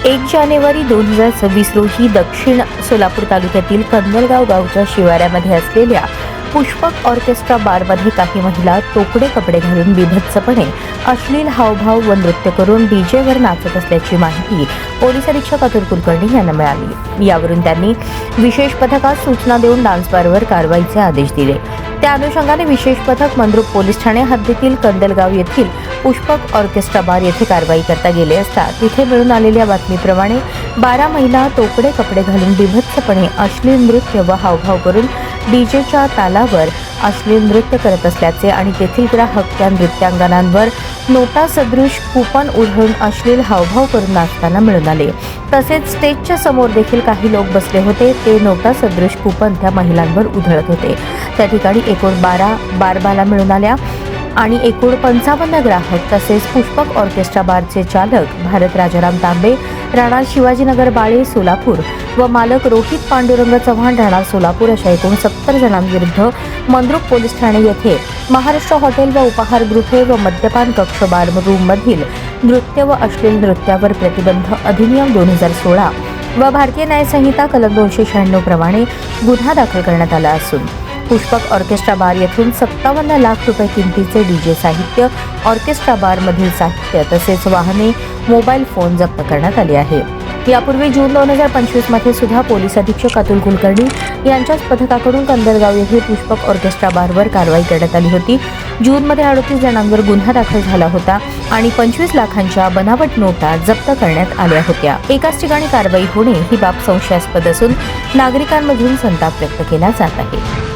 1 जानेवारी 2026 रोजी दक्षिण सोलापूर तालुक्यातील कंदलगाव गावच्या शिवाऱ्यामध्ये असलेल्या पुष्पक ऑर्केस्ट्रा बारमध्ये काही महिला तोकडे कपडे घालून बिभत्सपणे अश्लील हावभाव व नृत्य करून डीजेवर नाचत असल्याची माहिती पोलीस अधीक्षक अतुल कुलकर्णी यांना मिळाली। यावरून त्यांनी विशेष पथकास सूचना देऊन डान्स बारवर कारवाईचे आदेश दिले। त्या अनुषंगाने विशेष पथक मंद्रुप पोलीस ठाणे हद्दीतील कंदलगाव येथील पुष्पक ऑर्केस्ट्रा बार येथे कारवाई करता गेले असता तिथे मिळून आलेल्या बातमीप्रमाणे 12 महिला तोकडे कपडे घालून बिभत्सपणे अश्लील नृत्य व हावभाव करून डीजेच्या तालावर अश्लील नृत्य करत असल्याचे आणि तेथील ग्राहक त्या नृत्यांगनांवर नोटा सदृश कुपन उधळून अश्लील हावभाव करून नाचताना मिळून आले। तसेच स्टेजच्या समोर देखील काही लोक बसले होते, ते नोटा सदृश कुपन त्या महिलांवर उधळत होते। त्या ठिकाणी एकूण 12 बारबाला मिळून आल्या आणि एकूण 55 ग्राहक तसेच पुष्पक ऑर्केस्ट्रा बारचे चालक भारत राजाराम तांबे राणा शिवाजीनगर बाळे सोलापूर व मालक रोहित पांडुरंग चव्हाण राणा सोलापूर अशा एकूण 70 जणांविरुद्ध मंद्रुप पोलीस ठाणे येथे महाराष्ट्र हॉटेल व उपाहारगृहे व मद्यपान कक्ष बार रूम मधील नृत्य व अश्लील नृत्यावर प्रतिबंध अधिनियम 2016 व भारतीय न्याय संहिता कलम 296 प्रमाणे गुन्हा दाखल करण्यात आला असून पुष्पक ऑर्केस्ट्रा बार येथून 57 लाख रुपये किमतीचे डीजे साहित्य, ऑर्केस्ट्रा बार मधील साहित्य तसेच वाहने, मोबाईल फोन जप्त करण्यात आले आहे। यापूर्वी जून 2025 मध्ये सुद्धा पोलीस अधीक्षक अतुल कुलकर्णी यांच्याच पथकाकडून कंदलगाव येथे पुष्पक ऑर्केस्ट्रा बारवर कारवाई करण्यात आली होती। जूनमध्ये 38 जणांवर गुन्हा दाखल झाला होता आणि 25 लाखांच्या बनावट नोटा जप्त करण्यात आल्या होत्या। एकाच ठिकाणी कारवाई होणे ही बाब संशयास्पद असून नागरिकांमधून संताप व्यक्त केला जात आहे।